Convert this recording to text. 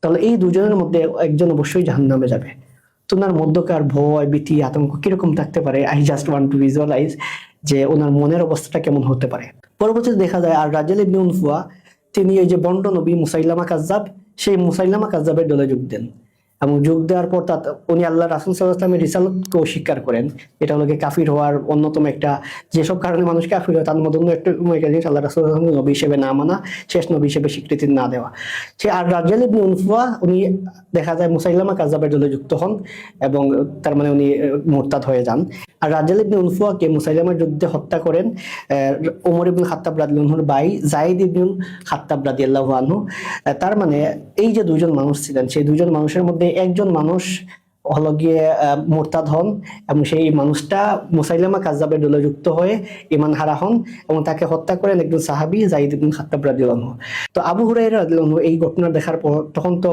তাহলে এই দুজনের মধ্যে একজন অবশ্যই জাহান্নামে যাবে। তোমার মধ্যকার ভয়, ভীতি, আতঙ্ক কিরকম থাকতে পারে? I just want to visualise যে ওনার মনের অবস্থাটা কেমন হতে পারে। পরবর্তীতে দেখা যায় আর রাজেল ইবনে উনফুয়া তিনি এই যে বন্ড নবী মুসাইলামা কাজ্জাব, সেই মুসাইলামা কাজ্জাবের দলে যোগ দেন এবং যোগ দেওয়ার পর উনি আল্লাহ রাসূল সাল্লাল্লাহু আলাইহি ওয়াসাল্লামের রিসালাতকে অস্বীকার করেন। এটা হলো কাফির হওয়ার অন্যতম একটা, যেসব কারণে মানুষ কাফির হয় তার মধ্যে একটা জিনিস আল্লাহ রাসূল সাল্লাল্লাহু আলাইহি ওয়াসাল্লাম নবী হিসেবে না মানা, শেষ নবী হিসেবে স্বীকৃতি না দেওয়া। সে আর রাজেল ইবনে উনফুয়া উনি দেখা যায় মুসাইলামা কাজ্জাবের দলে যুক্ত হন এবং তার মানে উনি মুরতাদ হয়ে যান। আর রাজেল ইবনে উনফুয়াকে মুসাইলামার যুদ্ধে হত্যা করেন ওমর ইবনে খাত্তাব রাদিয়াল্লাহু আনহুর ভাই যায়েদ ইবনে খাত্তাব রাদিয়াল্লাহু আনহু। তার মানে এই যে দুইজন মানুষ ছিলেন, সেই দুইজন মানুষের মধ্যে একজন মানুষ হলো গিয়ে মুরতাদ হন এবং সেই মানুষটা মুসাইলামা কাজ্জাবের দলে যুক্ত হয়ে ঈমান হারা হন এবং তাকে হত্যা করেন একজন সাহাবী যায়েদ ইবনে খাত্তাব রাদিয়াল্লাহু আনহু। তো আবু হুরায়রা রাদিয়াল্লাহু আনহু এই ঘটনা দেখার পর তখন তো